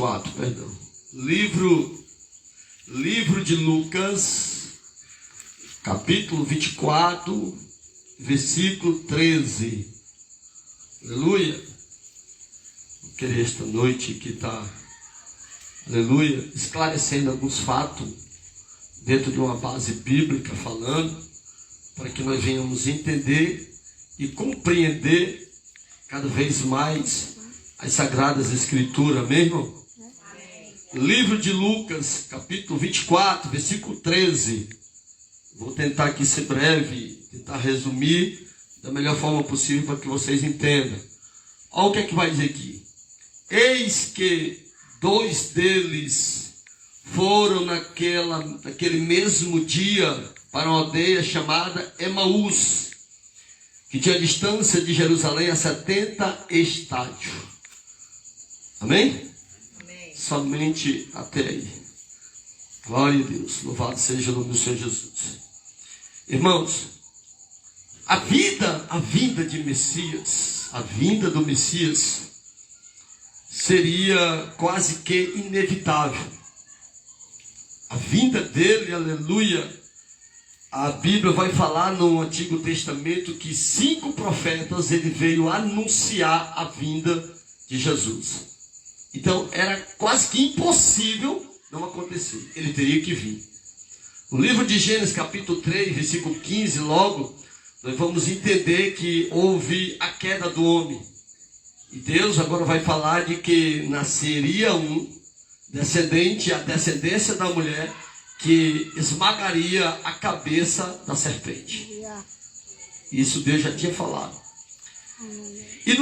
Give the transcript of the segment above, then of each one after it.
24, perdão. Livro de Lucas, capítulo 24, versículo 13. Aleluia. Eu queria esta noite que está, aleluia, esclarecendo alguns fatos dentro de uma base bíblica falando, para que nós venhamos entender e compreender cada vez mais as Sagradas Escrituras, amém, irmão? Amém. Livro de Lucas, capítulo 24, versículo 13. Vou tentar aqui ser breve, tentar resumir da melhor forma possível para que vocês entendam. Olha o que é que vai dizer aqui. Eis que dois deles foram naquele mesmo dia para uma aldeia chamada Emaús, que tinha distância de Jerusalém a 70 estádios. Amém? Amém? Somente até aí. Glória a Deus. Louvado seja o nome do Senhor Jesus. Irmãos, a vinda de Messias, a vinda do Messias seria quase que inevitável. A vinda dele, aleluia. A Bíblia vai falar no Antigo Testamento que 5 profetas ele veio anunciar a vinda de Jesus. Então era quase que impossível não acontecer. Ele teria que vir. No livro de Gênesis capítulo 3, versículo 15, logo, nós vamos entender que houve a queda do homem. E Deus agora vai falar de que nasceria um descendente, a descendência da mulher, que esmagaria a cabeça da serpente. Isso Deus já tinha falado. E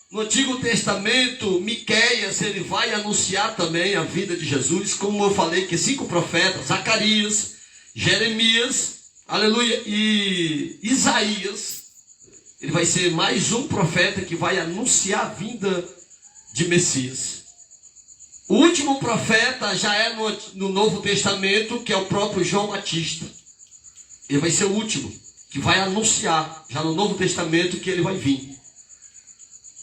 no Antigo Testamento, Miqueias, ele vai anunciar também a vida de Jesus, como eu falei, que 5 profetas, Zacarias, Jeremias, aleluia, e Isaías, ele vai ser mais um profeta que vai anunciar a vinda de Messias. O último profeta já é no Novo Testamento, que é o próprio João Batista. Ele vai ser o último, que vai anunciar, já no Novo Testamento, que ele vai vir.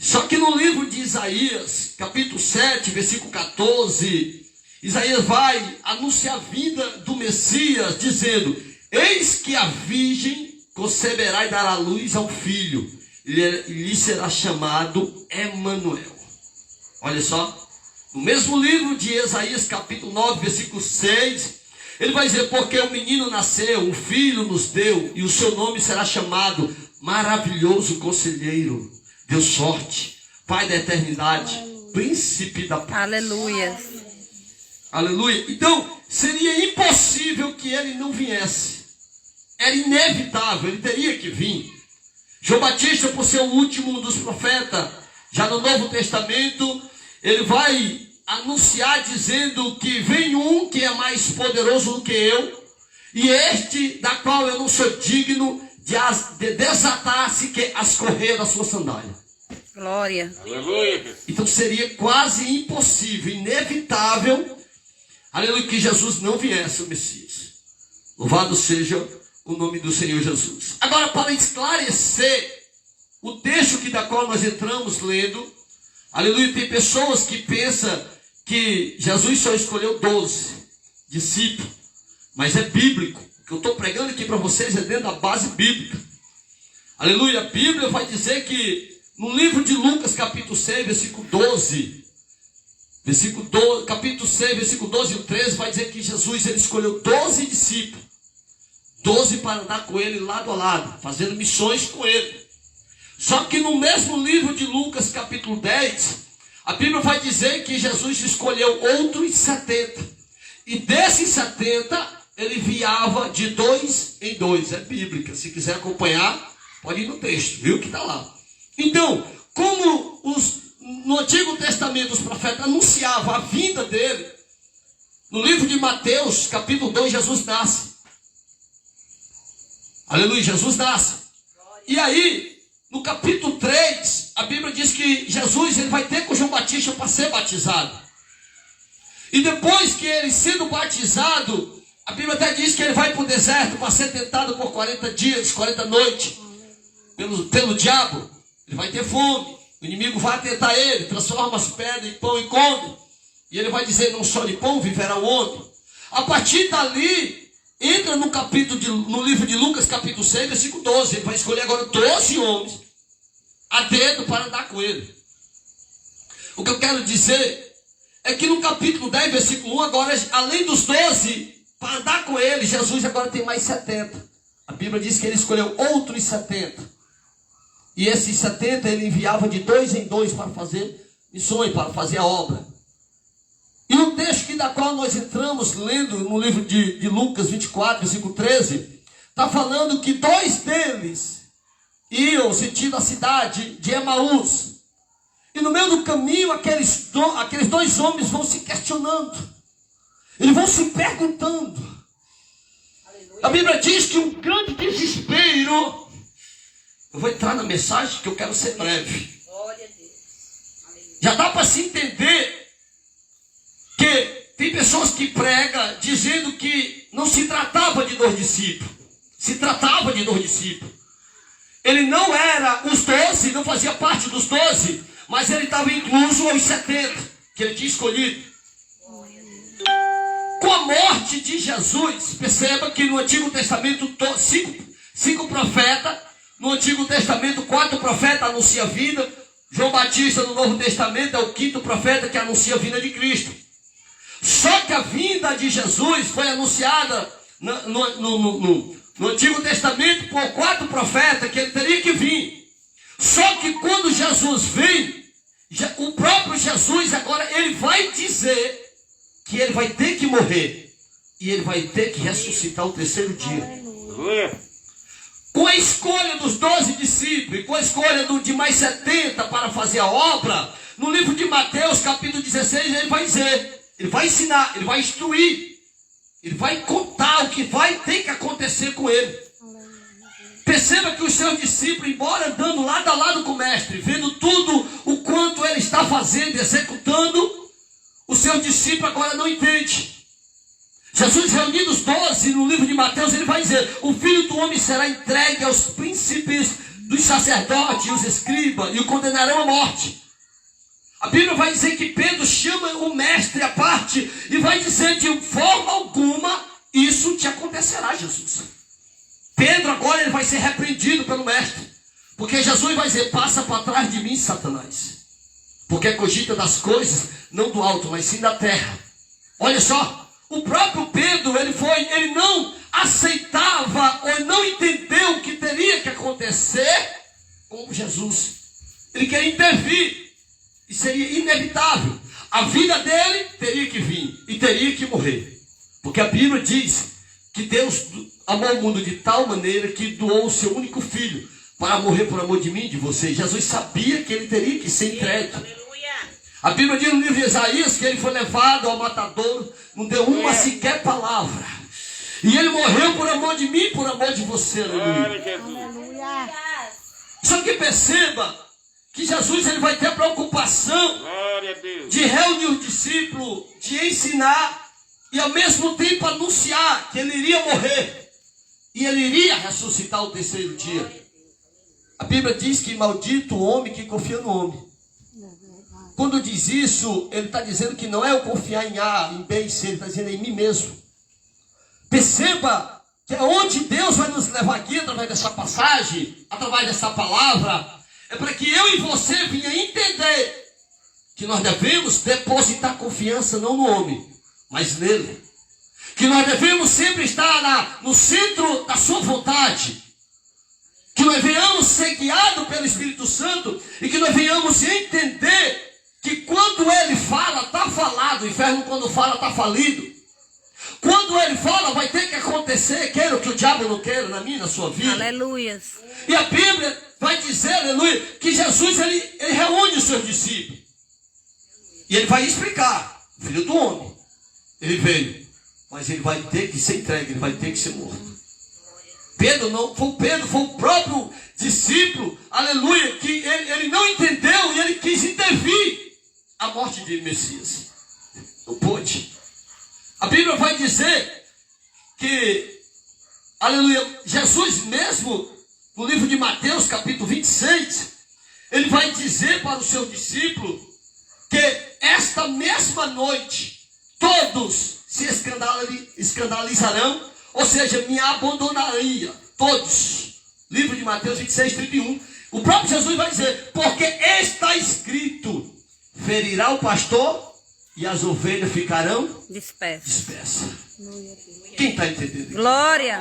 Só que no livro de Isaías, capítulo 7, versículo 14, Isaías vai anunciar a vinda do Messias, dizendo: eis que a virgem conceberá e dará luz a um filho, e lhe será chamado Emanuel. Olha só. No mesmo livro de Isaías, capítulo 9, versículo 6, ele vai dizer: porque o menino nasceu, um filho nos deu, e o seu nome será chamado Maravilhoso Conselheiro, Deus Forte, Pai da Eternidade, Príncipe da Paz. Aleluia. Aleluia. Então, seria impossível que ele não viesse. Era inevitável, ele teria que vir. João Batista, por ser o último dos profetas, já no Novo Testamento, ele vai anunciar dizendo que vem um que é mais poderoso do que eu, e este da qual eu não sou digno de desatar-se que as correias da sua sandália. Glória. Aleluia. Então seria quase impossível, inevitável, aleluia, que Jesus não viesse, o Messias. Louvado seja o nome do Senhor Jesus. Agora, para esclarecer o texto da qual nós entramos lendo, aleluia, tem pessoas que pensam que Jesus só escolheu 12 discípulos, mas é bíblico. O que eu estou pregando aqui para vocês é dentro da base bíblica. Aleluia, a Bíblia vai dizer que no livro de Lucas, capítulo 6, versículo 12, capítulo 6, versículo 12 e 13, vai dizer que Jesus ele escolheu 12 discípulos, 12 para andar com ele lado a lado, fazendo missões com ele. Só que no mesmo livro de Lucas, capítulo 10, a Bíblia vai dizer que Jesus escolheu outros 70. E desses 70, ele enviava de 2 em 2. É bíblica. Se quiser acompanhar, pode ir no texto, viu que está lá. Então, como no Antigo Testamento os profetas anunciavam a vinda dele, no livro de Mateus, capítulo 2, Jesus nasce. Aleluia, Jesus nasce. E aí, no capítulo 3, a Bíblia diz que Jesus ele vai ter com João Batista para ser batizado. E depois que ele sendo batizado, a Bíblia até diz que ele vai para o deserto para ser tentado por 40 dias, 40 noites, pelo diabo. Ele vai ter fome. O inimigo vai tentar ele, transforma as pedras em pão e come. E ele vai dizer, não só de pão viverá o homem. A partir dali, entra no livro de Lucas, capítulo 6, versículo 12. Ele vai escolher agora 12 homens a dedo para andar com ele. O que eu quero dizer é que no capítulo 10, versículo 1, agora, além dos 12, para andar com ele, Jesus agora tem mais 70. A Bíblia diz que ele escolheu outros 70. E esses 70 ele enviava de 2 em 2 para fazer missões, para fazer a obra. E no texto da qual nós entramos, lendo no livro de Lucas 24, versículo 13, está falando que 2 deles iam sentindo a cidade de Emaús. E no meio do caminho, aqueles 2 homens vão se questionando. Eles vão se perguntando. Aleluia. A Bíblia diz que um grande desespero. Eu vou entrar na mensagem que eu quero ser breve. Glória a Deus. Já dá para se entender que tem pessoas que pregam dizendo que não se tratava de 2 discípulos. Se tratava de 2 discípulos. Ele não era os 12, não fazia parte dos 12, mas ele estava incluso aos 70, que ele tinha escolhido. Com a morte de Jesus, perceba que no Antigo Testamento, 5 profetas, no Antigo Testamento, 4 profetas anunciam a vida. João Batista no Novo Testamento é o 5º profeta que anuncia a vinda de Cristo. Só que a vinda de Jesus foi anunciada no Antigo Testamento por 4 profetas que ele teria que vir. Só que quando Jesus vem, o próprio Jesus agora ele vai dizer que ele vai ter que morrer e ele vai ter que ressuscitar o 3º dia. Com a escolha dos 12 discípulos e com a escolha de mais 70 para fazer a obra, no livro de Mateus capítulo 16 ele vai dizer, ele vai ensinar, ele vai instruir, ele vai contar o que vai ter que acontecer com ele. Perceba que os seus discípulos, embora andando lado a lado com o mestre, vendo tudo o quanto ele está fazendo, executando, os seus discípulos agora não entendem. Jesus reunindo os 12 no livro de Mateus, ele vai dizer, o Filho do Homem será entregue aos príncipes dos sacerdotes e os escribas e o condenarão à morte. A Bíblia vai dizer que Pedro chama o mestre à parte e vai dizer de forma alguma isso te acontecerá, Jesus. Pedro agora ele vai ser repreendido pelo mestre, porque Jesus vai dizer, passa para trás de mim, Satanás, porque cogita das coisas, não do alto, mas sim da terra. Olha só, o próprio Pedro, ele não aceitava, ou não entendeu o que teria que acontecer com Jesus. Ele queria intervir, e seria inevitável. A vida dele teria que vir, e teria que morrer, porque a Bíblia diz que Deus amou o mundo de tal maneira que doou o seu único filho para morrer por amor de mim e de você. Jesus sabia que ele teria que ser entregue. A Bíblia diz no livro de Isaías que ele foi levado ao matadouro, não deu uma sequer palavra. E ele morreu por amor de mim e por amor de você. Aleluia. Só que perceba que Jesus ele vai ter a preocupação de reunir os discípulos, de ensinar e ao mesmo tempo anunciar que ele iria morrer e ele iria ressuscitar o 3º dia. A Bíblia diz que maldito o homem que confia no homem. Quando diz isso, ele está dizendo que não é eu confiar em A, em B e C, ele está dizendo em mim mesmo. Perceba que aonde Deus vai nos levar aqui, através dessa passagem, através dessa palavra, é para que eu e você venha entender que nós devemos depositar confiança não no homem, mas nele. Que nós devemos sempre estar no centro da sua vontade. Que nós venhamos ser guiados pelo Espírito Santo e que nós venhamos entender que quando ele fala, está falado. O inferno quando fala, está falido. Quando ele fala, vai ter que acontecer, queira o que o diabo não queira na minha, na sua vida. Aleluia. E a Bíblia vai dizer, aleluia, que Jesus ele reúne os seus discípulos. E ele vai explicar, filho do homem, ele veio, mas ele vai ter que ser entregue, ele vai ter que ser morto. Pedro foi o próprio discípulo, aleluia, que ele não entendeu e ele quis intervir a morte de Messias. Não pôde. A Bíblia vai dizer que, aleluia, Jesus mesmo, no livro de Mateus, capítulo 26, ele vai dizer para o seu discípulo que esta mesma noite todos se escandalizarão, ou seja, me abandonariam, todos. Livro de Mateus 26, 31. O próprio Jesus vai dizer, porque está escrito, ferirá o pastor e as ovelhas ficarão dispersas. Quem está entendendo? Glória.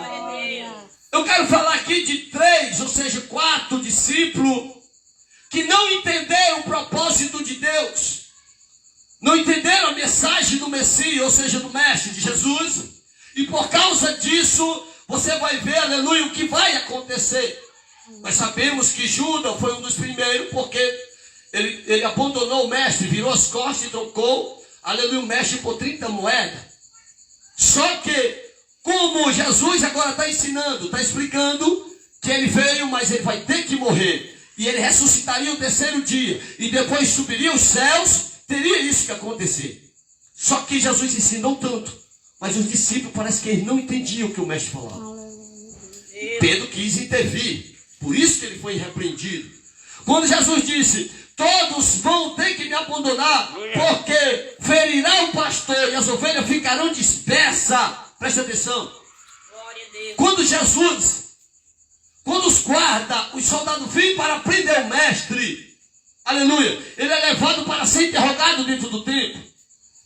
Eu quero falar aqui de 3, ou seja, 4 discípulos que não entenderam o propósito de Deus. Não entenderam a mensagem do Messias, ou seja, do Mestre, de Jesus. E por causa disso, você vai ver, aleluia, o que vai acontecer. Nós sabemos que Judas foi um dos primeiros, porque ele abandonou o Mestre, virou as costas e trocou, aleluia, o Mestre por 30 moedas. Só que, como Jesus agora está ensinando, está explicando que ele veio, mas ele vai ter que morrer. E ele ressuscitaria o terceiro dia. E depois subiria aos céus, teria isso que acontecer. Só que Jesus ensinou tanto. Mas os discípulos parece que eles não entendiam o que o mestre falava. Pedro quis intervir. Por isso que ele foi repreendido. Quando Jesus disse, todos vão ter que me abandonar, porque ferirá o pastor e as ovelhas ficarão dispersas. Preste atenção. Quando os guardas, os soldados vêm para prender o mestre, aleluia, ele é levado para ser interrogado dentro do templo.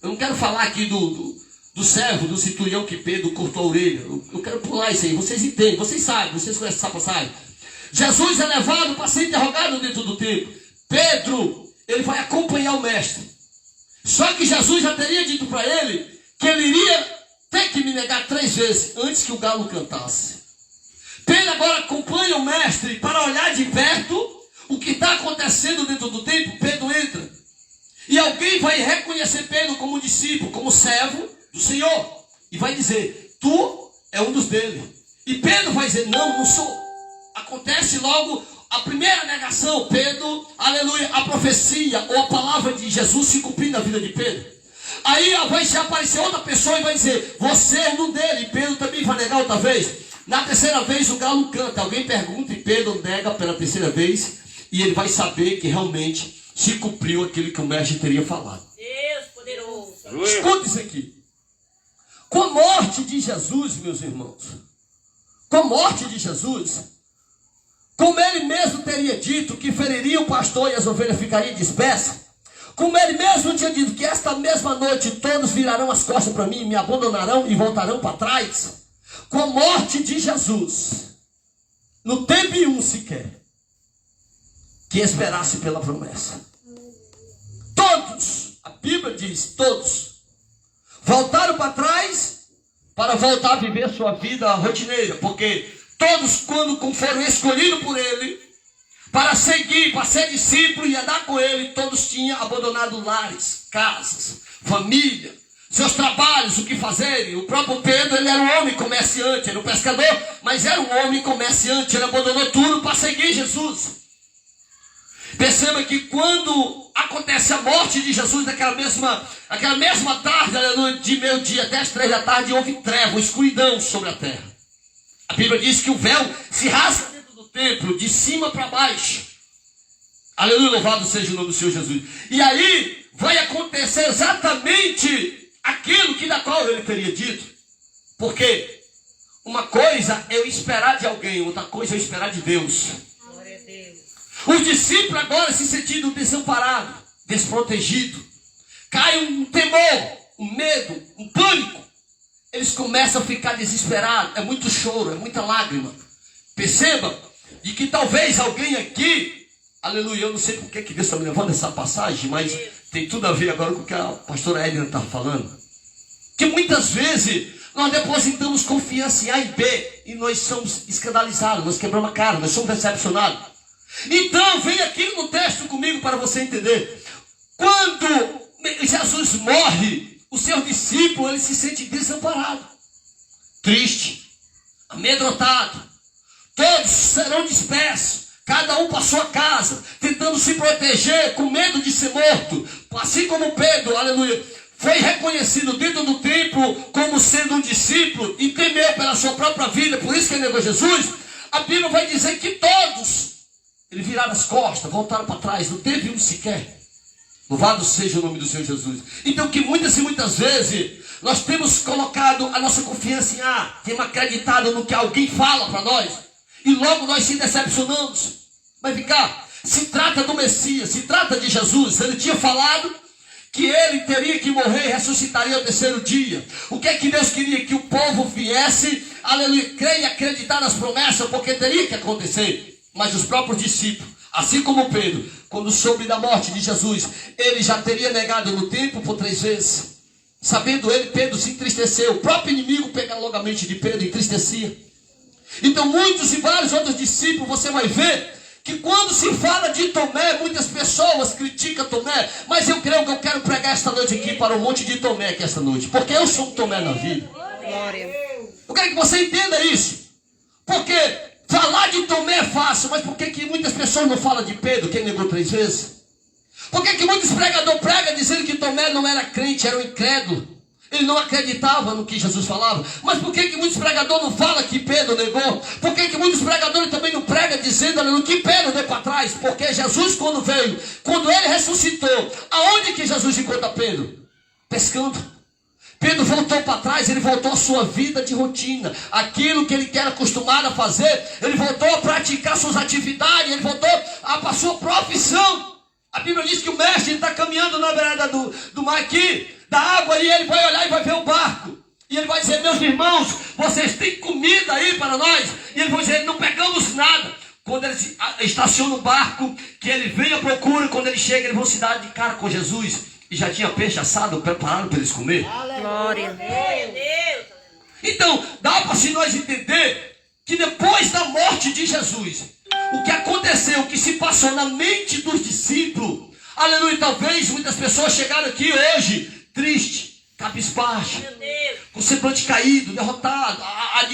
Eu não quero falar aqui do servo, do centurião que Pedro cortou a orelha. Eu quero pular isso aí. Vocês entendem, vocês sabem, vocês conhecem essa passagem. Jesus é levado para ser interrogado dentro do templo. Pedro, ele vai acompanhar o mestre. Só que Jesus já teria dito para ele que ele iria ter que me negar 3 vezes antes que o galo cantasse. Pedro agora acompanha o mestre para olhar de perto o que está acontecendo dentro do templo. Pedro entra. E alguém vai reconhecer Pedro como discípulo, como servo do Senhor. E vai dizer, tu é um dos dele. E Pedro vai dizer, não sou. Acontece logo a primeira negação. Pedro, aleluia, a profecia ou a palavra de Jesus se cumprindo na vida de Pedro. Aí vai aparecer outra pessoa e vai dizer, você é um dele. E Pedro também vai negar outra vez. Na terceira vez o galo canta. Alguém pergunta e Pedro nega pela terceira vez. E ele vai saber que realmente se cumpriu aquilo que o mestre teria falado. Deus poderoso. Escuta isso aqui. Com a morte de Jesus, meus irmãos, com a morte de Jesus, como ele mesmo teria dito que feriria o pastor e as ovelhas ficariam dispersas, como ele mesmo tinha dito que esta mesma noite todos virarão as costas para mim, me abandonarão e voltarão para trás, com a morte de Jesus, não teve um sequer que esperasse pela promessa. Todos, a Bíblia diz, todos, voltaram para trás para voltar a viver sua vida rotineira, porque todos, quando foram escolhidos por ele, para seguir, para ser discípulo e andar com ele, todos tinham abandonado lares, casas, família, seus trabalhos, o que fazerem. O próprio Pedro, ele era um homem comerciante, era um pescador, mas era um homem comerciante, ele abandonou tudo para seguir Jesus. Perceba que quando acontece a morte de Jesus, aquela mesma tarde, de meio-dia até as 3 da tarde, houve treva, escuridão sobre a terra. A Bíblia diz que o véu se rasga dentro do templo, de cima para baixo. Aleluia, louvado seja o nome do Senhor Jesus. E aí vai acontecer exatamente aquilo que da qual ele teria dito. Porque uma coisa é eu esperar de alguém, outra coisa é eu esperar de Deus. Glória a Deus. Os discípulos agora se sentindo desamparados, desprotegidos. Cai um temor, um medo, um pânico. Eles começam a ficar desesperados. É muito choro, é muita lágrima. Perceba de que talvez alguém aqui, aleluia, eu não sei por que Deus está me levando essa passagem, mas tem tudo a ver agora com o que a pastora Edna está falando. Que muitas vezes nós depositamos confiança em A e B e nós somos escandalizados, nós quebramos a cara, nós somos decepcionados. Então, vem aqui no texto comigo para você entender. Quando Jesus morre, o seu discípulo, ele se sente desamparado, triste, amedrontado. Todos serão dispersos, cada um para sua casa, tentando se proteger, com medo de ser morto. Assim como Pedro, aleluia, foi reconhecido dentro do templo como sendo um discípulo e temeu pela sua própria vida, por isso que ele negou Jesus. A Bíblia vai dizer que todos Eles viraram as costas, voltaram para trás, não teve um sequer. Louvado seja o nome do Senhor Jesus. Então que muitas e muitas vezes nós temos colocado a nossa confiança em temos acreditado no que alguém fala para nós, e logo nós se decepcionamos. Mas vem cá, se trata do Messias, se trata de Jesus. Ele tinha falado que ele teria que morrer e ressuscitaria ao terceiro dia. O que é que Deus queria? Que o povo viesse, aleluia, crer e acreditar nas promessas, porque teria que acontecer. Mas os próprios discípulos, assim como Pedro, quando soube da morte de Jesus, ele já teria negado no tempo por 3 vezes. Sabendo ele, Pedro se entristeceu. O próprio inimigo pegava logo a mente de Pedro e entristecia. Então muitos e vários outros discípulos, você vai ver que quando se fala de Tomé, muitas pessoas criticam Tomé. Mas eu creio que eu quero pregar esta noite aqui para um monte de Tomé aqui esta noite, porque eu sou um Tomé na vida. Glória. Eu quero que você entenda isso. Porque falar de Tomé é fácil, mas por que muitas pessoas não falam de Pedro, que ele negou 3 vezes? Por que muitos pregadores pregam dizendo que Tomé não era crente, era um incrédulo? Ele não acreditava no que Jesus falava. Mas por que muitos pregadores não falam que Pedro negou? Por que muitos pregadores também não pregam dizendo no que Pedro deu para trás? Porque Jesus, quando veio, quando ele ressuscitou, aonde que Jesus encontra Pedro? Pescando. Pedro voltou para trás, ele voltou à sua vida de rotina. Aquilo que ele era acostumado a fazer, ele voltou a praticar suas atividades, ele voltou para a sua profissão. A Bíblia diz que o mestre está caminhando na beirada do mar aqui, da água, e ele vai olhar e vai ver o barco. E ele vai dizer: meus irmãos, vocês têm comida aí para nós? E ele vai dizer: não pegamos nada. Quando ele estaciona o barco, que ele vem à procura, quando ele chega, eles vão se dar de cara com Jesus. E já tinha peixe assado preparado para eles comer. Glória. Então, dá para se nós entender que depois da morte de Jesus, o que aconteceu, o que se passou na mente dos discípulos, aleluia, talvez muitas pessoas chegaram aqui hoje triste, cabisbaixo, com semblante caído, derrotado,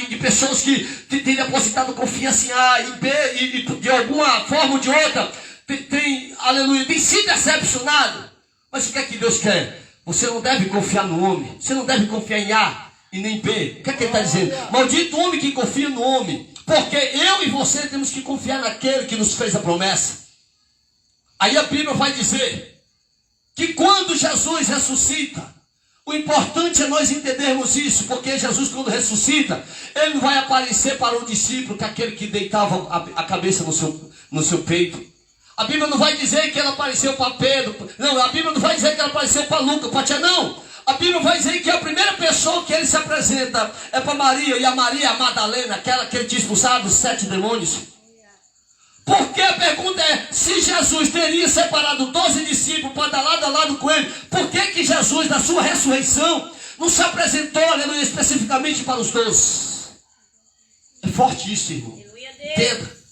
de pessoas que têm depositado confiança em A e B, e de alguma forma ou de outra, aleluia, tem sido decepcionado. Mas o que é que Deus quer? Você não deve confiar no homem, você não deve confiar em A e nem B. O que é que ele está dizendo? Maldito o homem que confia no homem, porque eu e você temos que confiar naquele que nos fez a promessa. Aí a Bíblia vai dizer que quando Jesus ressuscita, o importante é nós entendermos isso, porque Jesus, quando ressuscita, ele não vai aparecer para um discípulo, que é aquele que deitava a cabeça no seu peito. A Bíblia não vai dizer que ela apareceu para Pedro, não, a Bíblia não vai dizer que ela apareceu para Lucas, para Tia, não. A Bíblia vai dizer que a primeira pessoa que ele se apresenta é para Maria, e a Maria, a Madalena, aquela que ele tinha expulsado os 7 demônios. Porque a pergunta é, se Jesus teria separado 12 discípulos para dar lado a lado com ele, por que Jesus, na sua ressurreição, não se apresentou, aleluia, especificamente para os 12? É forte isso, irmão. Entenda.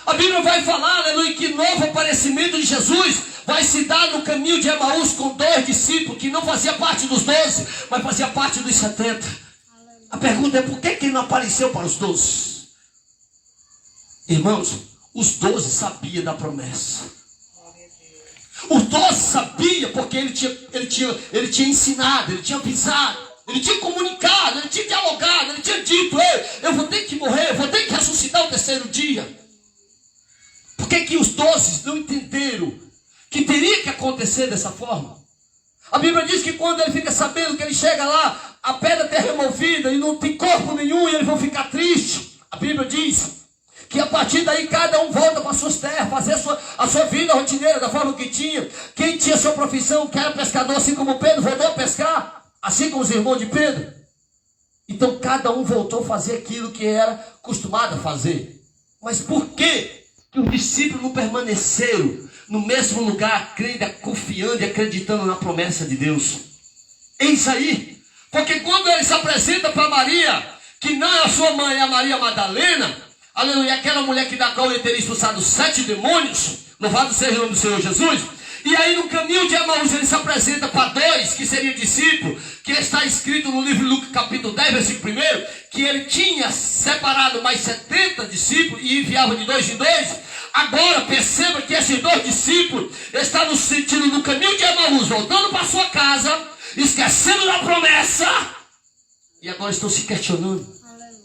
A Bíblia vai falar, aleluia, que novo aparecimento de Jesus vai se dar no caminho de Emaús com 2 discípulos, que não fazia parte dos 12, mas fazia parte dos 70. A pergunta é, por que ele não apareceu para os 12? Irmãos, os 12 sabiam da promessa. Os 12 sabiam porque ele tinha ensinado, ele tinha avisado, ele tinha comunicado, ele tinha dialogado, ele tinha dito: eu vou ter que morrer, eu vou ter que ressuscitar o terceiro dia. Por que os 12 não entenderam que teria que acontecer dessa forma? A Bíblia diz que quando ele fica sabendo que ele chega lá, a pedra está removida e não tem corpo nenhum, e eles vão ficar tristes. A Bíblia diz que a partir daí cada um volta para suas terras, fazer a sua vida rotineira da forma que tinha. Quem tinha sua profissão, que era pescador, assim como Pedro, voltou a pescar, assim como os irmãos de Pedro. Então cada um voltou a fazer aquilo que era acostumado a fazer. Mas por que os discípulos não permaneceram no mesmo lugar, crendo, confiando e acreditando na promessa de Deus? Eis aí, porque quando ele se apresenta para Maria, que não é a sua mãe, é a Maria Madalena, aleluia, aquela mulher da qual ele teria expulsado 7 demônios, louvado seja o nome do Senhor Jesus. E aí no caminho de Emaús ele se apresenta para 2, que seriam discípulos, que está escrito no livro de Lucas capítulo 10, versículo 1, que ele tinha separado mais 70 discípulos e enviava de 2 em 2. Agora perceba que esses 2 discípulos estão no sentido do caminho de Emaús, voltando para sua casa, esquecendo da promessa, e agora estão se questionando: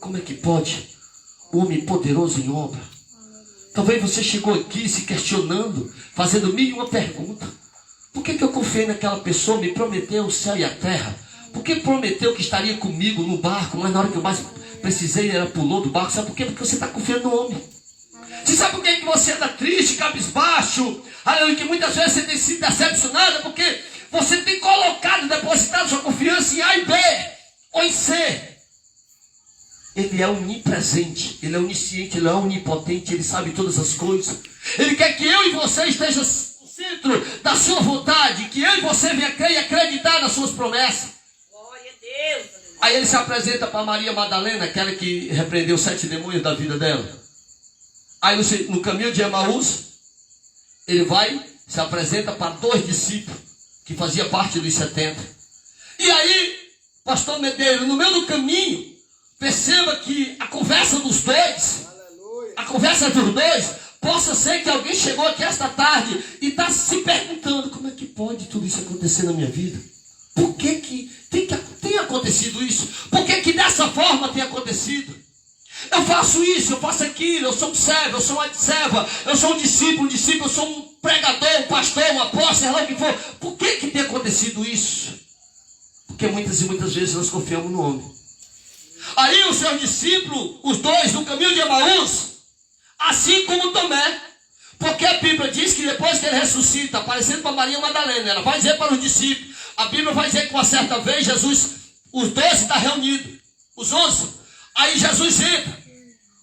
como é que pode? O homem poderoso em obra. Talvez você chegou aqui se questionando, fazendo mil e uma pergunta. Por que eu confiei naquela pessoa, me prometeu o céu e a terra? Por que prometeu que estaria comigo no barco, mas na hora que eu mais precisei, ela pulou do barco? Sabe por quê? Porque você está confiando no homem. Você sabe por que você anda triste, cabisbaixo? Aleluia, que muitas vezes você tem sido decepcionado, porque você tem colocado, depositado sua confiança em A e B, ou em C. Ele é onipresente, ele é onisciente, ele é onipotente, ele sabe todas as coisas. Ele quer que eu e você estejam no centro da sua vontade, que eu e você venha crer e acreditar nas suas promessas. Glória a Deus. Aí ele se apresenta para Maria Madalena, aquela que repreendeu 7 demônios da vida dela. Aí no caminho de Emaús, ele vai, se apresenta para 2 discípulos, que fazia parte dos 70. E aí, pastor Medeiros, no meio do caminho, perceba que a conversa dos dois, possa ser que alguém chegou aqui esta tarde e está se perguntando, como é que pode tudo isso acontecer na minha vida? Por que tem acontecido isso? Por que dessa forma tem acontecido? Eu faço isso, eu faço aquilo, eu sou um servo, eu sou uma serva, eu sou um discípulo, eu sou um pregador, um pastor, um apóstolo, sei lá o que for. Por que tem acontecido isso? Porque muitas e muitas vezes nós confiamos no homem. Aí os seus discípulos, os dois, no caminho de Emaús, assim como Tomé, porque a Bíblia diz que depois que ele ressuscita, aparecendo para Maria Madalena, ela vai dizer para os discípulos, a Bíblia vai dizer que uma certa vez Jesus, os 12 estão reunidos, os 11, aí Jesus entra.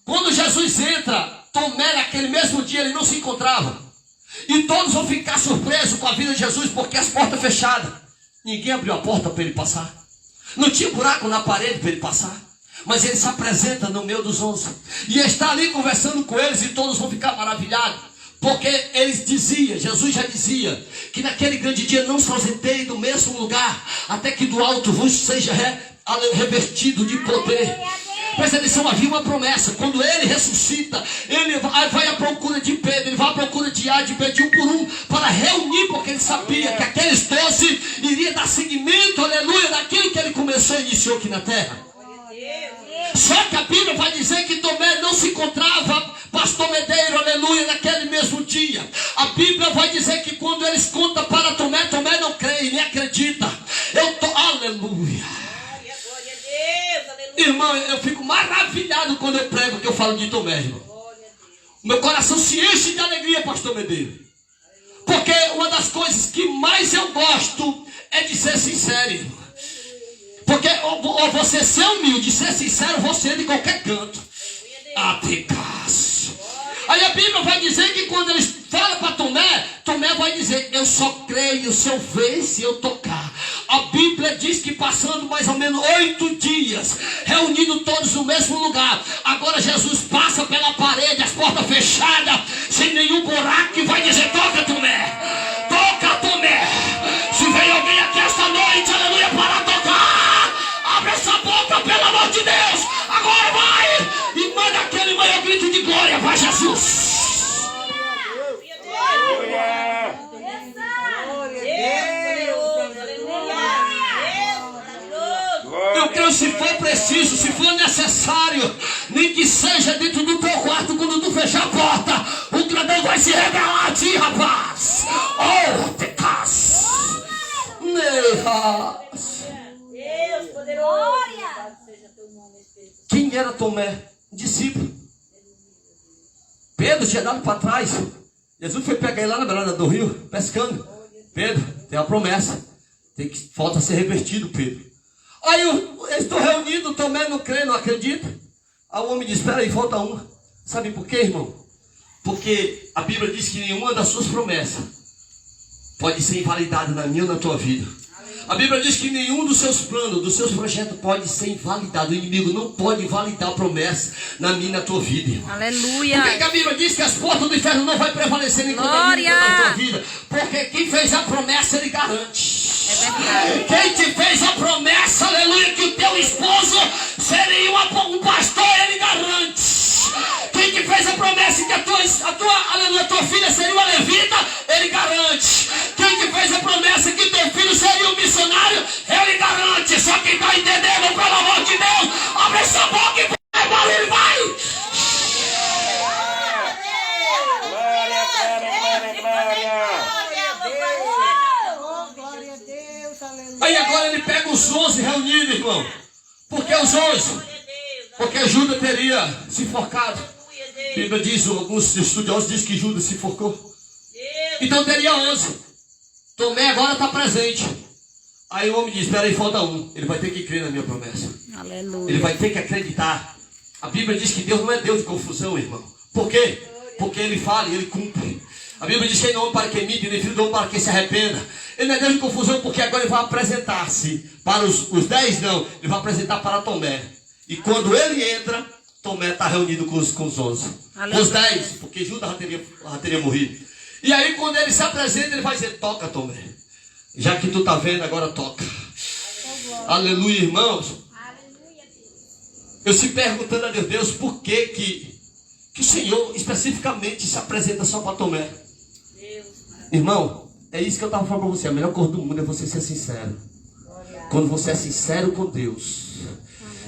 Quando Jesus entra, Tomé naquele mesmo dia ele não se encontrava. E todos vão ficar surpresos com a vida de Jesus, porque as portas fechadas. Ninguém abriu a porta para ele passar. Não tinha buraco na parede para ele passar. Mas ele se apresenta no meio dos 11. E está ali conversando com eles e todos vão ficar maravilhados. Porque Jesus já dizia, que naquele grande dia não se ausentei do mesmo lugar, até que do alto vos seja revestido de poder. Presta atenção, havia uma promessa. Quando ele ressuscita, ele vai à procura de Pedro, ele vai à procura de A, de B, de um por um, para reunir, porque ele sabia que aqueles 12 iriam dar seguimento, aleluia, daquilo que ele começou e iniciou aqui na terra. Só que a Bíblia vai dizer que Tomé não se encontrava, pastor Medeiro, aleluia, naquele mesmo dia. A Bíblia vai dizer que quando eles contam para Tomé, Tomé não crê, nem acredita. Aleluia. Irmão, eu fico maravilhado quando eu prego, que eu falo de Tomé, irmão. Meu coração se enche de alegria, pastor Medeiro. Porque uma das coisas que mais eu gosto é de ser sincero, irmão. Porque ou você ser humilde, ser sincero, você é de qualquer canto. Atecaço. Aí a Bíblia vai dizer que quando eles falam para Tomé, Tomé vai dizer, eu só creio se eu ver, se eu tocar. A Bíblia diz que passando mais ou menos 8 dias, reunindo todos no mesmo lugar, agora Jesus passa pela parede, as portas fechadas, sem nenhum buraco, e vai dizer, toca Tomé, se vem alguém aqui esta noite, aleluia, para tocar, abre essa boca, pelo amor de Deus, agora vai, e manda aquele maior grito de glória, vai Jesus. Eu creio, se for preciso, se for necessário, nem que seja dentro do teu quarto, quando tu fechar a porta, o grandão vai se revelar a ti, rapaz. Oh, Tecas. Deus poderoso. Quem era Tomé? Discípulo. Pedro tinha dado para trás. Jesus foi pegar ele lá na beirada do rio, pescando. Pedro, tem uma promessa. Falta ser revertido, Pedro. Aí eles estão reunidos, Tomé não crê, não acredita. Aí o homem diz, espera aí, falta uma. Sabe por quê, irmão? Porque a Bíblia diz que nenhuma das suas promessas pode ser invalidada na minha ou na tua vida. A Bíblia diz que nenhum dos seus planos, dos seus projetos pode ser invalidado. O inimigo não pode invalidar a promessa na minha e na tua vida, irmão. Aleluia. Por que a Bíblia diz que as portas do inferno não vai prevalecer nem contra mim, nem contra a tua vida? Porque quem fez a promessa, ele garante. É verdade. Quem te fez a promessa, aleluia, que o teu esposo seria um pastor, ele garante. Quem te fez a promessa que a tua filha seria uma levita, ele garante. Quem te fez a promessa que teu filho seria um missionário, ele garante. Só quem está entendendo, pelo amor de Deus, abre essa boca e vai, barulho, vai. Aí agora ele pega os 11 reunidos, irmão. Por que os 11? Glória a Deus. Porque Judas teria se enforcado. Aleluia, A Deus. Bíblia diz, alguns estudiosos dizem que Judas se enforcou. Deus. Então teria 11. Tomé agora está presente. Aí o homem diz, espera aí, falta um. Ele vai ter que crer na minha promessa. Ele Aleluia. vai ter que acreditar. A Bíblia diz que Deus não é Deus de confusão, irmão. Por quê? Porque ele fala e ele cumpre. A Bíblia diz que ele não é homem para que imite, nem filho do homem para que se arrependa. Ele não é Deus de confusão porque agora ele vai apresentar-se para os 10, não. Ele vai apresentar para Tomé. E quando ele entra, Tomé está reunido com os 11. Com os 10, porque Judas já teria morrido. E aí quando ele se apresenta, ele vai dizer, toca, Tomé. Já que tu está vendo, agora toca. Aleluia, irmãos. Eu se perguntando a Deus, por que o Senhor especificamente se apresenta só para Tomé? Irmão, é isso que eu estava falando para você. A melhor coisa do mundo é você ser sincero. Quando você é sincero com Deus,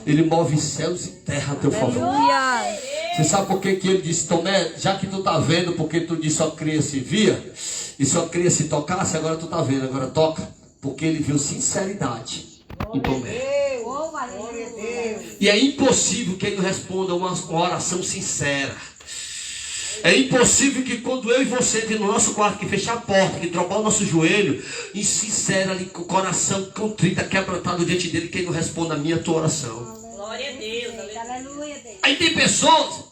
Ele move céus e terra a teu favor. Aleluia. Você sabe por que ele disse, Tomé, já que tu está vendo, porque tu disse só cria se via, e só cria se tocasse, agora tu está vendo, agora toca. Porque ele viu sinceridade em Tomé. E é impossível que ele não responda uma oração sincera. É impossível que quando eu e você entrar no nosso quarto, que fechar a porta, que dobrar o nosso joelho, e sincero ali, com o coração contrito, quebrantado diante dele, que ele não responda a minha a tua oração. Glória a Deus. Aleluia. Aí tem pessoas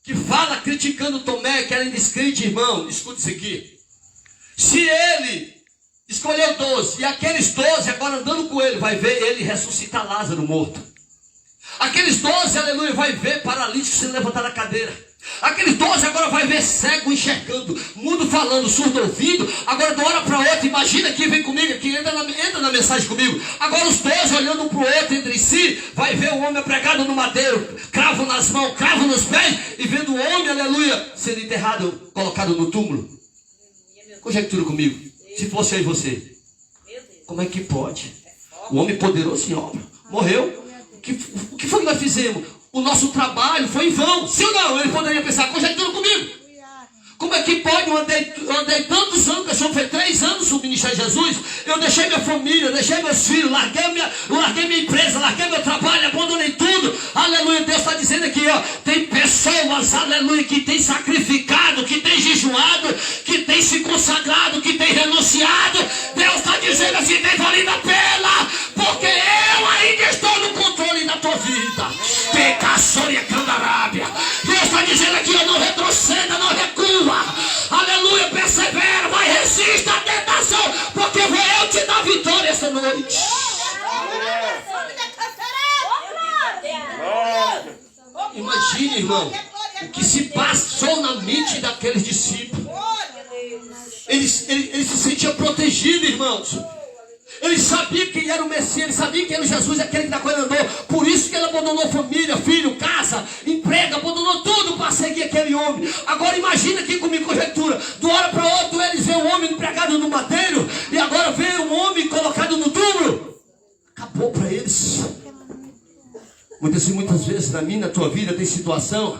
que falam criticando Tomé, que era indescrite, irmão. Escute isso aqui. Se ele escolheu 12, e aqueles 12 agora andando com ele, vai ver ele ressuscitar Lázaro morto. Aqueles 12, aleluia, vai ver paralítico se levantar da cadeira. Aqueles 12 agora vai ver cego enxergando, mudo falando, surdo ouvindo. Agora de uma hora para outra, imagina aqui, vem comigo aqui, entra na mensagem comigo. Agora os 12 olhando um para o outro entre si, vai ver o homem pregado no madeiro, cravo nas mãos, cravo nos pés, e vendo o homem, aleluia, sendo enterrado, colocado no túmulo. Conjectura comigo, se fosse eu e você, como é que pode? O homem poderoso em obra, morreu. O que foi que nós fizemos? O nosso trabalho foi em vão. Sim ou não? Ele poderia pensar, conjectura comigo. Como é que pode? Eu andei tantos anos, que foi 3 anos no ministério de Jesus. Eu deixei minha família, deixei meus filhos, larguei minha empresa, larguei meu trabalho, abandonei tudo. Aleluia, Deus está dizendo aqui, ó, tem pessoas, aleluia, que tem sacrificado, que tem jejuado, que tem se consagrado, que tem renunciado. Deus está dizendo assim, tem valido a pena, porque eu ainda estou no controle da tua vida. Pecaçoria candarábia. Deus está dizendo aqui, ó, não retroceda, não recua. Aleluia, persevera, mas resista à tentação, porque vou eu te dar vitória essa noite. Imagine, irmão, o que se passou na mente daqueles discípulos. Eles se sentiam protegidos, irmãos. Ele sabia que ele era o Messias, ele sabia que era o Jesus, aquele que da coisa andou. Por isso que ele abandonou família, filho, casa, emprego, abandonou tudo para seguir aquele homem. Agora imagina aqui comigo, conjectura. De uma hora para outra eles veem um homem empregado no madeiro, e agora vê um homem colocado no túmulo. Acabou para eles. Muitas vezes na minha, na tua vida, tem situação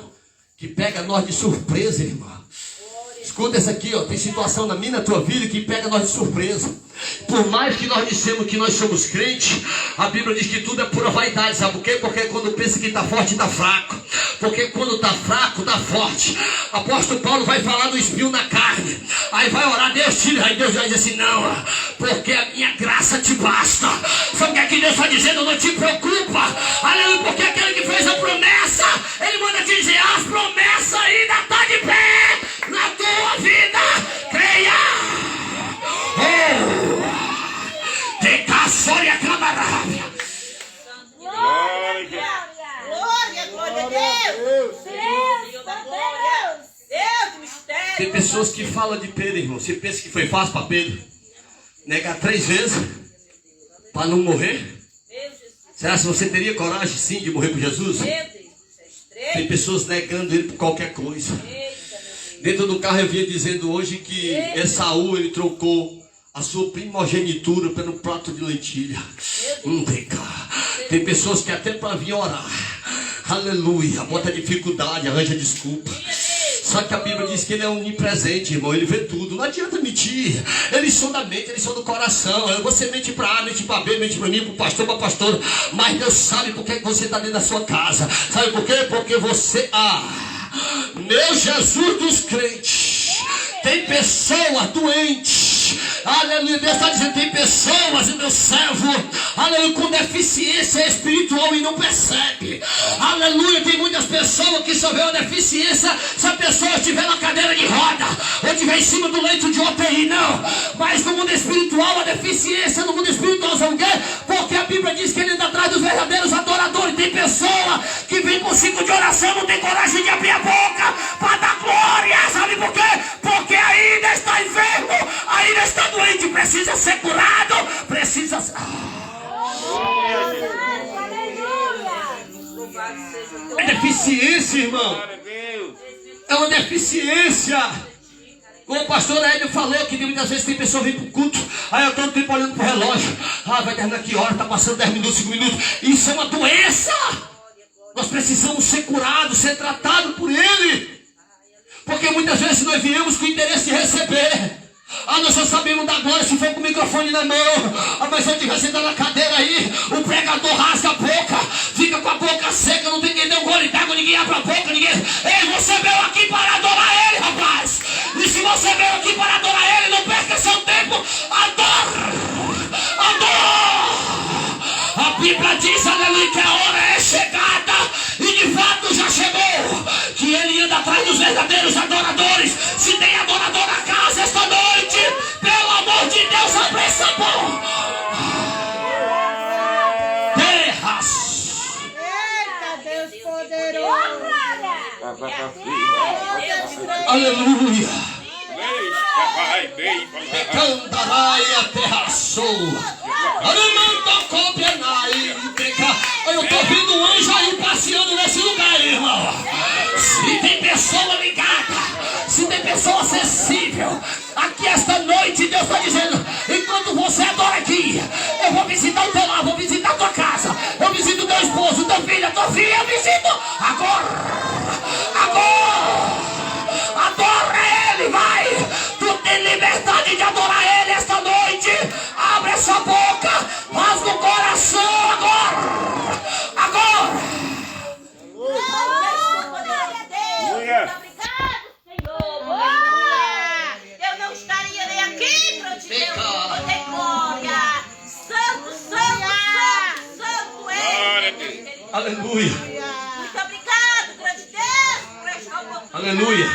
que pega nós de surpresa, irmão. Escuta essa aqui, ó. Tem situação na minha, na tua vida, que pega nós de surpresa. Por mais que nós dissemos que nós somos crentes, a Bíblia diz que tudo é pura vaidade. Sabe por quê? Porque quando pensa que está forte, está fraco. Porque quando está fraco, está forte. Apóstolo Paulo vai falar do espinho na carne. Aí vai orar, Deus tira. Aí Deus vai dizer assim, não, porque a minha graça te basta. Sabe o que é que Deus está dizendo? Não te preocupa. Aleluia, porque aquele que fez a promessa, ele manda te dizer, as promessas ainda estão de pé na tua vida. Creia. Tem caçolha camarada. Glória a Deus. Deus, mistério. Tem pessoas que falam de Pedro, irmão. Você pensa que foi fácil para Pedro negar 3 vezes para não morrer? Será que você teria coragem sim de morrer por Jesus? Tem pessoas negando ele por qualquer coisa. Dentro do carro eu vinha dizendo hoje que Esaú, ele trocou a sua primogenitura pelo prato de lentilha. Vem cá. Tem pessoas que até para vir orar, aleluia, bota dificuldade, arranja desculpa. Só que a Bíblia diz que ele é onipresente, irmão. Ele vê tudo. Não adianta mentir. Eles são da mente, eles são do coração. Você mente para A, mente para B, mente para mim, para o pastor, para a pastora. Mas Deus sabe por que você está dentro da sua casa. Sabe por quê? Porque você... meu Jesus dos crentes. Tem pessoas doentes. Aleluia, Deus está dizendo, tem pessoas, meu servo, aleluia, com deficiência espiritual e não percebe. Aleluia, tem muitas pessoas que só vê uma deficiência se a pessoa estiver na cadeira de roda ou estiver em cima do leito de UTI, não. Mas no mundo espiritual, a deficiência no mundo espiritual, sabe o quê? Porque a Bíblia diz que ele anda atrás dos verdadeiros adoradores. Tem pessoa que vem com ciclo de oração, não tem coragem de abrir a boca para dar glória. Sabe por quê? Porque ainda está enfermo, ainda está doente, precisa ser curado, precisa ser... É deficiência, irmão. É uma deficiência. O pastor Hélio falou que muitas vezes tem pessoa que vem para o culto, aí eu estou tempo olhando para o relógio, vai terminar que hora, está passando 10 minutos, 5 minutos. Isso é uma doença. Nós precisamos ser curados, ser tratados por ele. Porque muitas vezes nós viemos com o interesse de receber. Nós só sabemos da glória se for com o microfone na mão. Mas se eu estiver sentado na cadeira aí, o pregador rasga a boca, fica com a boca seca, não tem quem dê um gole d'água, ninguém abre a boca, ninguém... Ei, você veio aqui para adorar ele, rapaz. E se você veio aqui para adorar ele, não perca seu tempo. Adore! A Bíblia diz, aleluia, que a hora é chegada. E de fato já chegou. Que ele anda atrás dos verdadeiros adoradores. Se tem adorador na casa esta noite, pelo amor de Deus, abre essa boca. Terras. Eita, Deus poderoso. Aleluia. Cantarai a terra soa. Eu estou vendo um anjo aí passeando nesse lugar, irmão. Se tem pessoa ligada, se tem pessoa acessível, aqui esta noite Deus está dizendo, enquanto você adora aqui, eu vou visitar o teu lar, vou visitar a tua casa, eu visito o teu esposo, o teu filho, a tua filha, eu visito agora. Adora ele, vai. Tu tem liberdade de adorar ele esta noite. Abre essa boca, rasga o coração agora. Eu não estaria nem aqui para te ver. Glória. Santo é Deus. Aleluia. Muito obrigado, grande Deus, por esta oportunidade. Aleluia.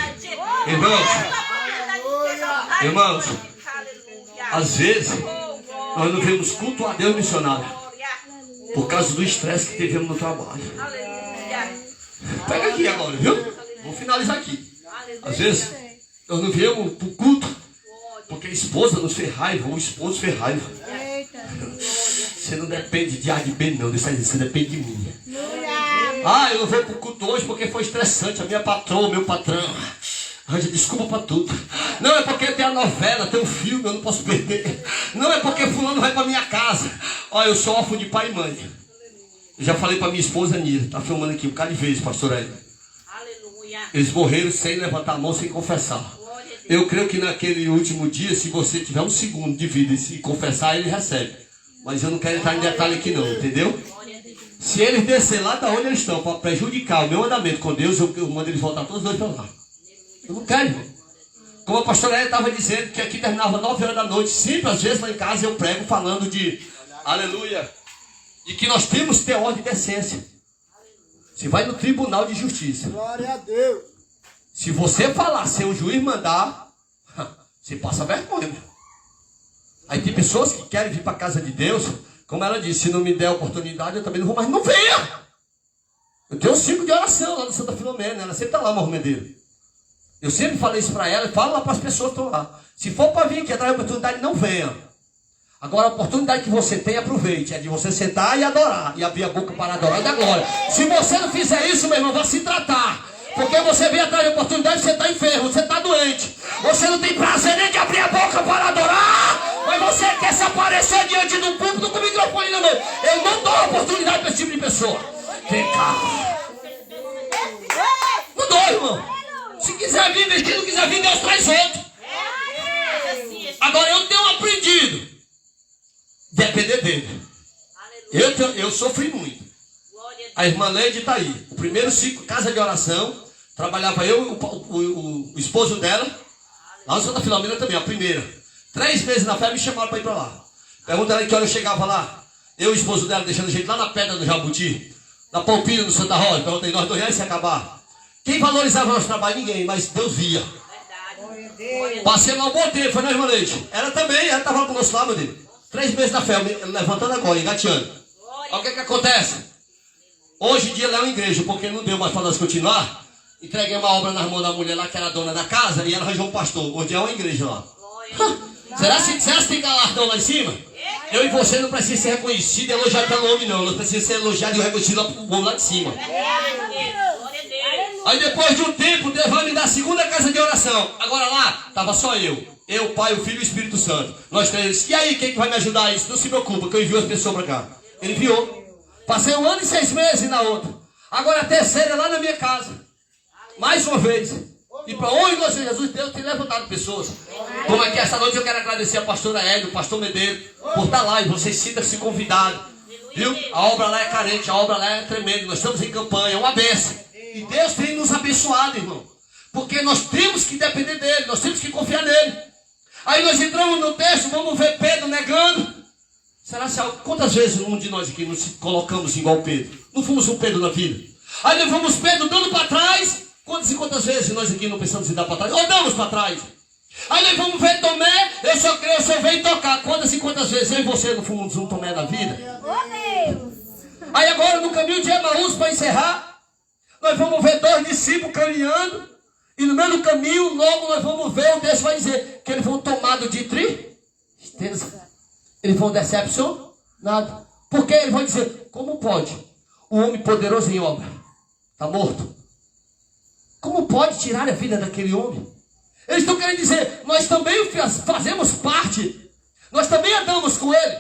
Irmãos, às vezes nós não vemos culto a Deus missionário por causa do estresse que tivemos no trabalho. Pega aqui agora, viu? Vou finalizar aqui. Às vezes nós não viemos para o culto porque a esposa nos fez raiva, ou o esposo fez raiva. Você não depende de A de B, não. Você depende de mim. Eu não vou para o culto hoje porque foi estressante. A minha patroa, o meu patrão arranja desculpa para tudo. Não é porque tem a novela, tem um filme, eu não posso perder. Não é porque fulano vai para minha casa. Eu sou órfão de pai e mãe. Eu já falei para minha esposa Nira, está filmando aqui um bocado de vezes, pastor Hélio. Eles morreram sem levantar a mão, sem confessar. Eu creio que naquele último dia, se você tiver um segundo de vida e se confessar, ele recebe. Mas eu não quero entrar em detalhe aqui não, entendeu? Se eles descer lá da onde eles estão, para prejudicar o meu andamento com Deus, eu mando eles voltar todos dois para lá. Eu não quero, irmão. Como a pastora Hélio estava dizendo, que aqui terminava 9 horas da noite, sempre às vezes lá em casa eu prego falando de, aleluia, de que nós temos que ter ordem e decência. Você vai no tribunal de justiça. Glória a Deus. Se você falar sem o juiz mandar, você passa vergonha. Aí tem pessoas que querem vir para a casa de Deus, como ela disse, se não me der a oportunidade, eu também não vou mais. Não venha! Eu tenho um ciclo de oração lá no Santa Filomena, ela sempre está lá, marromedeira. Eu sempre falei isso para ela e falo lá para as pessoas que estão lá. Se for para vir aqui atrás da oportunidade, não venha. Agora a oportunidade que você tem, aproveite. É de você sentar e adorar. E abrir a boca para adorar e dar glória. Se você não fizer isso, meu irmão, vai se tratar. Porque você vem atrás da oportunidade, você está enfermo, você está doente. Você não tem prazer nem de abrir a boca para adorar. Mas você quer se aparecer diante do público com o microfone na mão. Eu não dou oportunidade para esse tipo de pessoa. Vem cá. Não dou, irmão. Se quiser vir dele. Eu sofri muito. A irmã Leide está aí. O primeiro ciclo, casa de oração, trabalhava eu e o esposo dela, lá no Santa Filomena também, a primeira. 3 meses na fé me chamaram para ir para lá. Perguntaram que hora eu chegava lá. Eu e o esposo dela deixando a gente lá na pedra do Jabuti, na Palpina, no Santa Rosa. Perguntei, nós 2 anos se acabar. Quem valorizava o nosso trabalho? Ninguém, mas Deus via. Passei lá um bom tempo, foi na irmã Leite. Ela também, ela estava lá conosco lá, meu Deus. 3 meses na fé, levantando agora, engateando. Olha o que acontece. Hoje em dia ela é uma igreja, porque não deu mais para nós continuar. Entreguei uma obra nas mãos da mulher lá, que era dona da casa, e ela arranjou um pastor. Hoje é uma igreja lá. Será que tem galardão lá em cima? Eu e você não precisa ser reconhecido e elogiado pelo homem, não. Nós precisamos ser elogiado e reconhecido pelo homem lá de cima. Aí depois de um tempo, Deus vai me dar a segunda casa de oração. Agora lá, estava só eu, o Pai, o Filho e o Espírito Santo. Nós 3. E aí, quem que vai me ajudar a isso? Não se preocupa, que eu envio as pessoas para cá. Ele enviou. Passei 1 ano e 6 meses na outra. Agora a terceira é lá na minha casa. Mais uma vez. E para onde nós, Jesus, Deus tem levantado pessoas. Como aqui essa noite eu quero agradecer a pastora Hélio, o pastor Medeiro, por estar lá. E vocês sintam-se convidados. Viu? A obra lá é carente, a obra lá é tremenda. Nós estamos em campanha, é uma bênção. E Deus tem nos abençoado, irmão. Porque nós temos que depender dele, nós temos que confiar nele. Aí nós entramos no texto, vamos ver Pedro negando. Quantas vezes um de nós aqui nos colocamos igual Pedro? Não fomos um Pedro na vida. Aí nós vamos Pedro dando para trás. Quantas e quantas vezes nós aqui não pensamos em dar para trás? Ou damos para trás. Aí nós vamos ver Tomé, eu só creio, eu só venho tocar. Quantas e quantas vezes eu e você não fomos um Tomé na vida? Aí agora no caminho de Emaús, para encerrar, nós vamos ver 2 discípulos caminhando. E no meio do caminho, logo nós vamos ver, o texto vai dizer que eles vão tomados de tristeza. Eles vão decepcionados. Porque eles vão dizer, como pode? O homem poderoso em obra está morto. Como pode tirar a vida daquele homem? Eles estão querendo dizer, nós também fazemos parte. Nós também andamos com ele.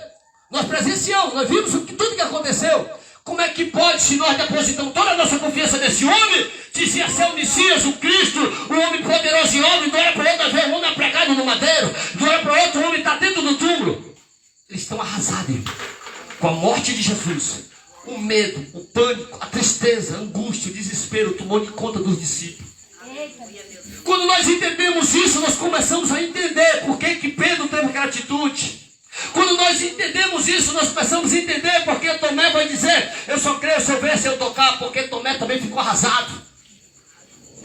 Nós presenciamos, nós vimos tudo que aconteceu. Como é que pode, se nós depositamos toda a nossa confiança nesse homem, dizia ser o Messias, o Cristo, o homem poderoso em obra, e de hora para outra vez o homem é pregado no madeiro, de hora para outra o homem está dentro do túmulo. Eles estão arrasados com a morte de Jesus. O medo, o pânico, a tristeza, a angústia, o desespero tomou de conta dos discípulos. Quando nós entendemos isso, nós começamos a entender por que Pedro teve aquela atitude. Quando nós entendemos isso, nós começamos a entender porque Tomé vai dizer, eu só creio se eu ver, se eu tocar, porque Tomé também ficou arrasado.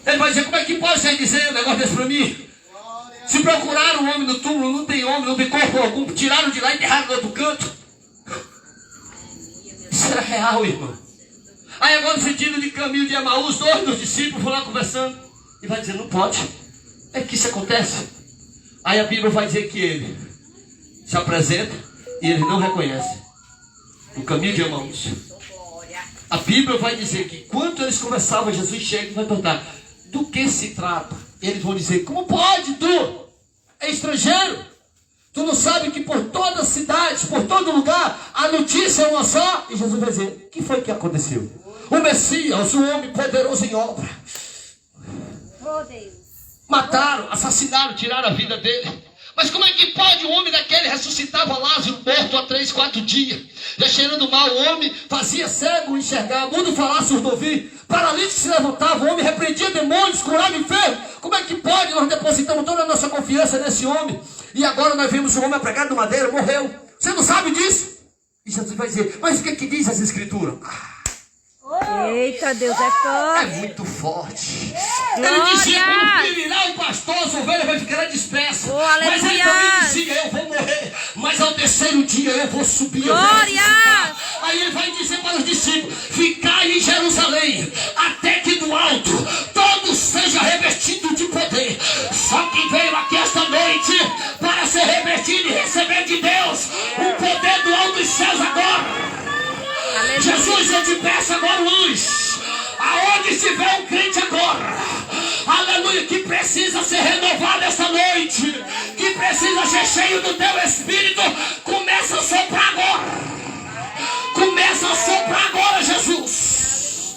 Ele vai dizer, como é que pode você dizer um negócio desse para mim? Se procuraram o homem no túmulo, não tem homem, não tem corpo algum, tiraram de lá e enterraram no outro canto. Isso era real, irmão. Aí agora no sentido de caminho de Emaús, 2 dos discípulos foram lá conversando. E vai dizer, não pode. É que isso acontece. Aí a Bíblia vai dizer que ele se apresenta e ele não reconhece. No caminho de Emaús. A Bíblia vai dizer que quando eles conversavam, Jesus chega e vai perguntar, do que se trata? E eles vão dizer, como pode tu? É estrangeiro? Tu não sabe que por todas as cidades, por todo lugar, a notícia é uma só? E Jesus vai dizer, o que foi que aconteceu? O Messias, o homem poderoso em obra. Mataram, assassinaram, tiraram a vida dele. Mas como é que pode um homem daquele ressuscitava Lázaro morto há 3, 4 dias? Já cheirando mal, o homem fazia cego enxergar, mudo falar, surdo ouvir, paralítico se levantava, o homem repreendia demônios, curava enfermos. Como é que pode? Nós depositamos toda a nossa confiança nesse homem. E agora nós vemos o homem pregado no madeiro, morreu. Você não sabe disso? E Jesus vai dizer, mas o que diz as escrituras? Eita, Deus é É forte. muito forte. Glória! Ele dizia, quando ferirá o pastor, as ovelhas vai ficar dispersa. Oh, mas ele aleluia! também dizia, eu vou morrer, mas ao 3º dia eu vou subir. Eu vou Glória! ressuscitar. Aí ele vai dizer para os discípulos, ficai em Jerusalém, até que do alto todos sejam revestidos de poder. Só quem veio aqui esta noite para ser revestido e receber de Deus o poder do alto dos céus agora. Aleluia. Jesus, eu te peço agora, luz, aonde estiver um crente agora, aleluia, que precisa ser renovado esta noite, que precisa ser cheio do teu Espírito, começa a soprar agora, começa a soprar agora, Jesus.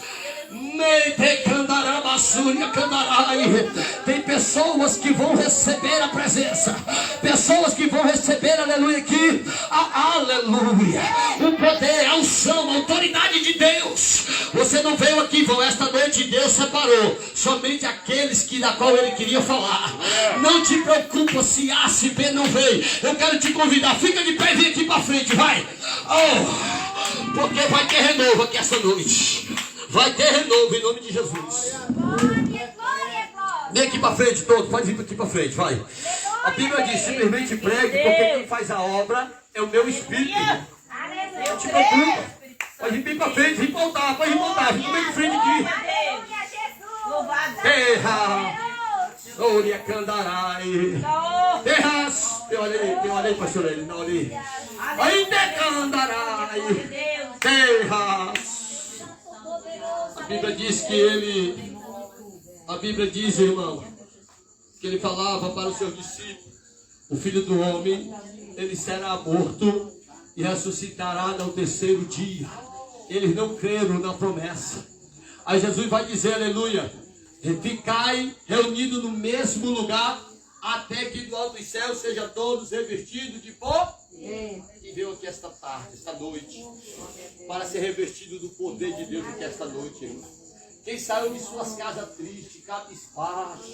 Tem pessoas que vão receber a presença, pessoas que vão receber, aleluia, aqui, aleluia, o poder, a unção, a autoridade de Deus. Você não veio aqui, vão, esta noite Deus separou somente aqueles que da qual Ele queria falar. Não te preocupa se A, se B não veio. Eu quero te convidar, fica de pé e vem aqui para frente, vai. Porque vai ter renovo aqui essa noite. Vai ter renovo em nome de Jesus. Vem aqui para frente todo, pode vir aqui para frente, vai. A Bíblia diz, simplesmente pregue, porque quem faz a obra é o meu Espírito. Não te preocupa. Pode vir para frente, vem voltar, pode voltar, vem bem de frente aqui. Terra, Glória Candarai. Terras, tem olha aí, pastor, ele não olha aí. Ainda Candarai. Terras. A Bíblia diz que ele, a Bíblia diz, irmão, que ele falava para os seus discípulos: o Filho do Homem, ele será morto e ressuscitará no terceiro dia. Eles não creram na promessa. Aí Jesus vai dizer, aleluia, ficai reunidos no mesmo lugar, até que do alto dos céus sejam todos revestidos de poder. E veio aqui esta tarde, esta noite, para ser revestido do poder de Deus aqui esta noite, irmão. Quem saiu de suas casas tristes, cabisbaixo,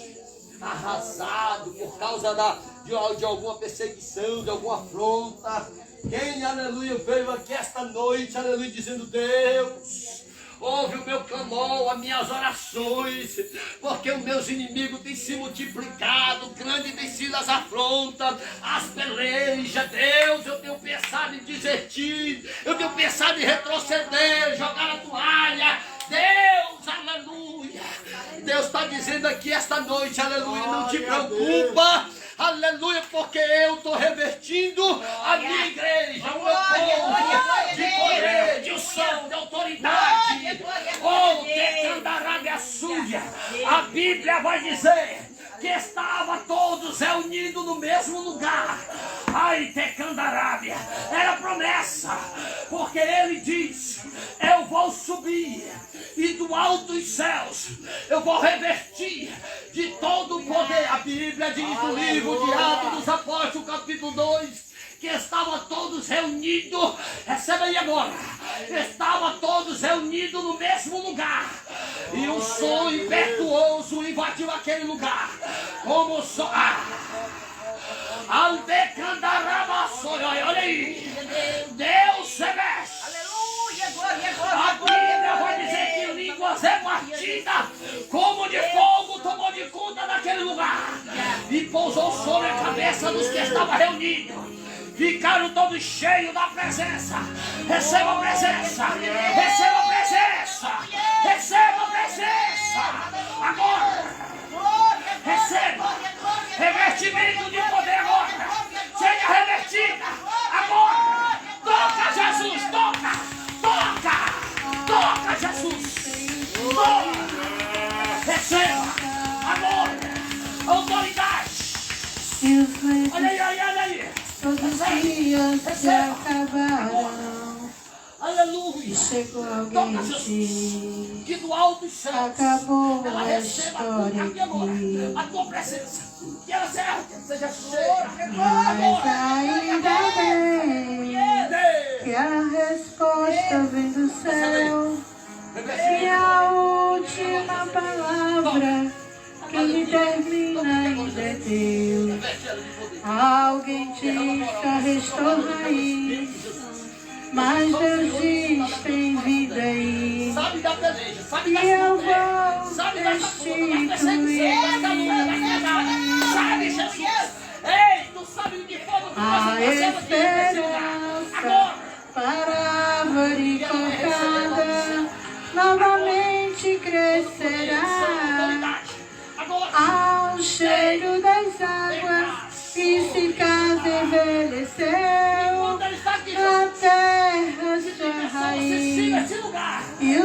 arrasado por causa de alguma perseguição, de alguma afronta. Quem, aleluia, veio aqui esta noite, aleluia, dizendo: Deus, ouve o meu clamor, as minhas orações, porque os meus inimigos têm se multiplicado, grande tem sido as afrontas, as pelejas. Deus, eu tenho pensado em desistir, eu tenho pensado em retroceder, jogar a toalha. Deus, aleluia. Deus está dizendo aqui esta noite, aleluia, não te preocupa, aleluia, porque eu estou revestindo a minha igreja, o meu povo, de poder, de unção, de autoridade. Oh, Tecandarábia Súria, a Bíblia vai dizer que estava todos reunidos no mesmo lugar. Ai, Tecandarábia, era promessa, porque ele diz: eu vou subir e do alto dos céus eu vou revestir de todo o poder. A Bíblia diz no livro de Atos dos Apóstolos, capítulo 2, que estavam todos reunidos, receba aí agora, estavam todos reunidos no mesmo lugar, e um som impetuoso invadiu aquele lugar, como o som, olha aí, Deus se mexe. A Bíblia vai dizer que línguas repartidas como de fogo tomou de conta daquele lugar e pousou sobre a cabeça dos que estavam reunidos. Ficaram todos cheios da presença. Receba a presença. Receba a presença. Receba a presença. Agora. Receba. Revestimento de poder agora. Seja revestida. Agora. Toca, Jesus. Toca. Toca. Toca, Jesus. Toca. Receba. Agora. Autoridade. Olha aí, olha aí. Todos os dias se acabaram. Aleluia. Chegou alguém Toca, Jesus, que do alto dos céus acabou ela a receba história agora aqui. a tua presença. Que ela seja cheia. Mas ainda bem que a resposta vem do céu. E a última palavra que termina ainda é Deus. Alguém diz que restou raiz, mas Deus diz tem vida aí. Sabe da peleja, sabe E da eu luta, vou sabe da perseguição, restituir da luta, da guerra. Sabe, Jesus? Ei, tu sabe de que forma que nós a passamos aqui nesse lugar. esperança Agora. para a árvore cortada novamente crescerá. Ao cheiro das águas que se casa envelheceu, a terra sua raiz. E o